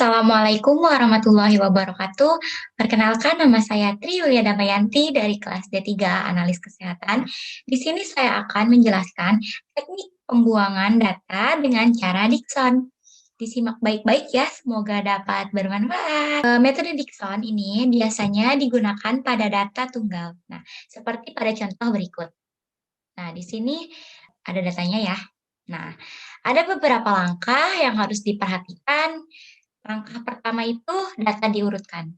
Assalamualaikum warahmatullahi wabarakatuh. Perkenalkan, nama saya Tri Yulia Damayanti dari kelas D3 Analis Kesehatan. Di sini saya akan menjelaskan teknik pembuangan data dengan cara Dickson. Disimak baik-baik ya, semoga dapat bermanfaat. Metode Dickson ini biasanya digunakan pada data tunggal. Nah, seperti pada contoh berikut. Nah, di sini ada datanya ya. Nah, ada beberapa langkah yang harus diperhatikan. Langkah pertama itu data diurutkan.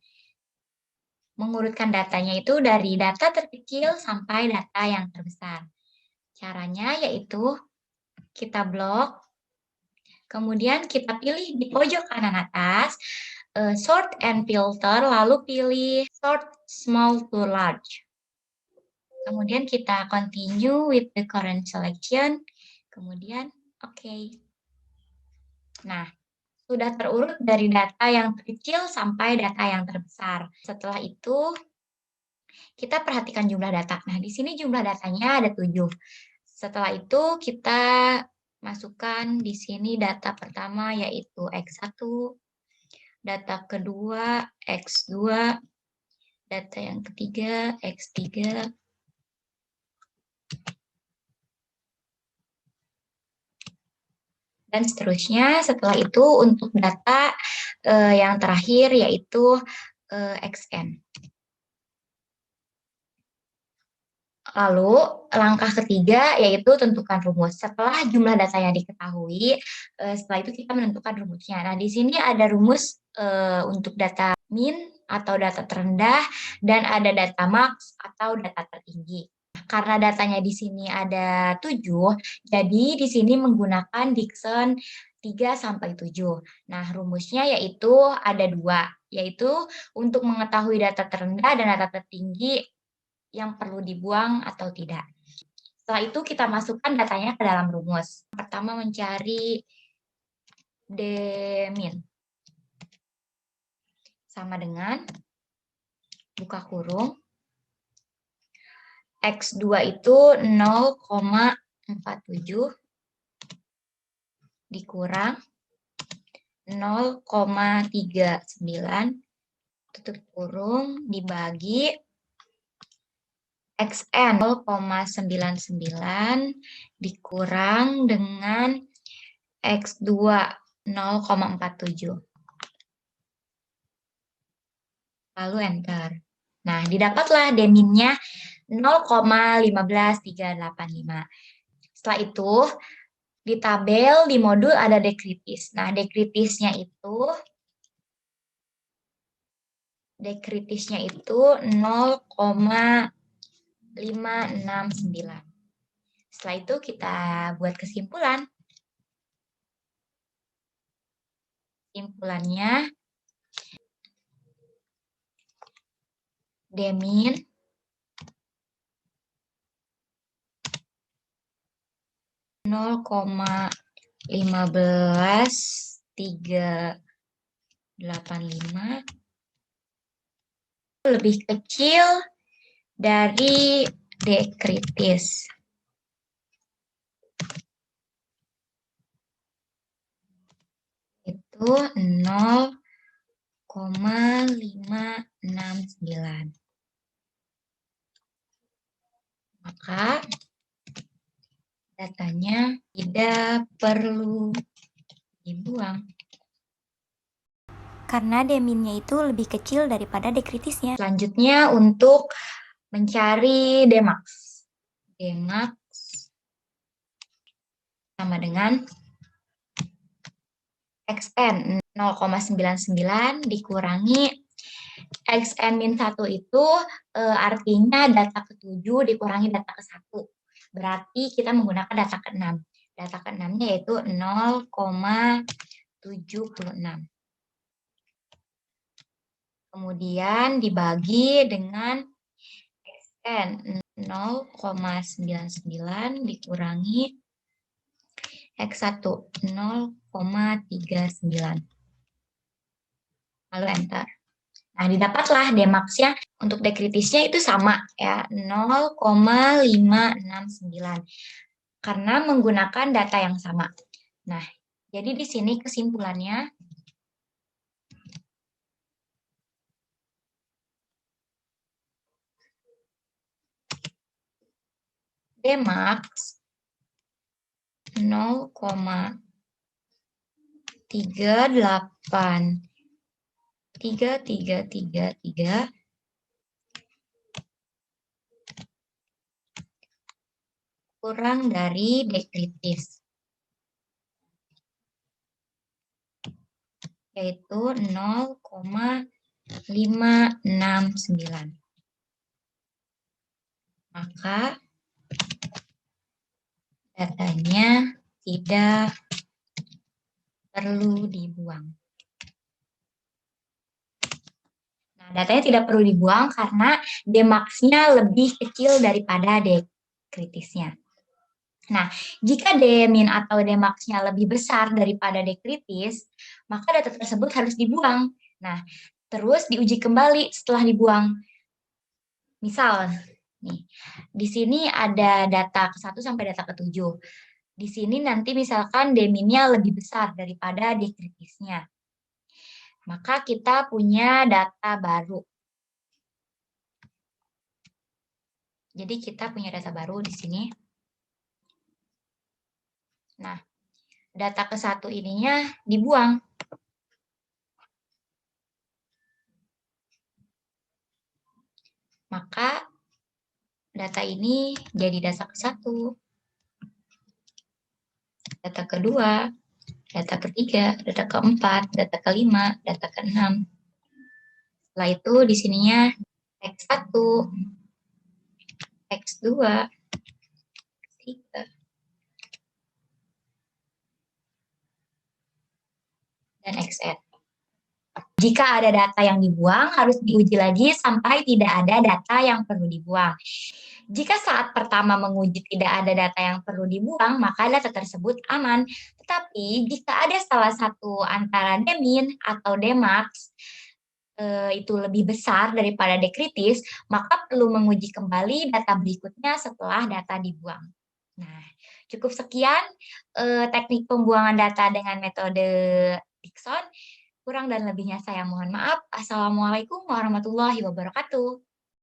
Mengurutkan datanya itu dari data terkecil sampai data yang terbesar. Caranya yaitu kita blok, kemudian kita pilih di pojok kanan atas, sort and filter, lalu pilih sort small to large. Kemudian kita continue with the current selection, kemudian oke. Nah, sudah terurut dari data yang terkecil sampai data yang terbesar. Setelah itu, kita perhatikan jumlah data. Nah, di sini jumlah datanya ada 7. Setelah itu, kita masukkan di sini data pertama yaitu X1, data kedua X2, data yang ketiga X3, dan seterusnya. Setelah itu untuk data yang terakhir yaitu XN. Lalu langkah ketiga yaitu tentukan rumus. Setelah jumlah data yang diketahui, setelah itu kita menentukan rumusnya. Nah, di sini ada rumus untuk data min atau data terendah dan ada data max atau data tertinggi. Karena datanya di sini ada 7, jadi di sini menggunakan Dickson 3 sampai 7. Nah, rumusnya yaitu ada 2, yaitu untuk mengetahui data terendah dan data tertinggi yang perlu dibuang atau tidak. Setelah itu kita masukkan datanya ke dalam rumus. Pertama mencari D-min. Sama dengan buka kurung X2 itu 0,47 dikurang 0,39 tutup kurung dibagi XN 0,99 dikurang dengan X2 0,47. Lalu enter. Nah, didapatlah D-minnya 0,15385. Setelah itu, di tabel di modul ada dekritis. Nah, dekritisnya itu 0,569. Setelah itu kita buat kesimpulan. Kesimpulannya D-min nol koma 15385 lebih kecil dari dekritis. Itu 0,569. Maka datanya tidak perlu dibuang. Karena D-minnya itu lebih kecil daripada dekritisnya. Selanjutnya untuk mencari Dmax. Dmax sama dengan XN 0,99 dikurangi XN min 1 itu artinya data ke-7 dikurangi data ke-1. Berarti kita menggunakan data ke-6. Data ke-6-nya yaitu 0,76. Kemudian dibagi dengan XN 0,99 dikurangi X1 0,39. Lalu enter. Nah, didapatlah Dmax-nya. Untuk dekritisnya itu sama ya, 0,569. Karena menggunakan data yang sama. Nah, jadi di sini kesimpulannya Dmax 0,383333 kurang dari dekritis, yaitu 0,569. Maka datanya tidak perlu dibuang. Nah, datanya tidak perlu dibuang karena Dmax-nya lebih kecil daripada dekritisnya. Nah, jika D-min atau Dmax-nya lebih besar daripada dekritis, maka data tersebut harus dibuang. Nah, terus diuji kembali setelah dibuang. Misal, nih, di sini ada data ke-1 sampai data ke-7. Di sini nanti misalkan D-min-nya lebih besar daripada dekritisnya. Maka kita punya data baru. Jadi kita punya data baru di sini. Nah, data ke-1 ininya dibuang. Maka data ini jadi data ke-1, data kedua, data ketiga, data keempat, data kelima, data keenam. Setelah itu di sininya X1, X2, X3, dan Xn. Jika ada data yang dibuang, harus diuji lagi sampai tidak ada data yang perlu dibuang. Jika saat pertama menguji tidak ada data yang perlu dibuang, maka data tersebut aman. Tetapi jika ada salah satu antara D-min atau Dmax itu lebih besar daripada dekritis, maka perlu menguji kembali data berikutnya setelah data dibuang. Nah, cukup sekian teknik pembuangan data dengan metode Dickson. Kurang dan lebihnya saya mohon maaf. Assalamualaikum warahmatullahi wabarakatuh.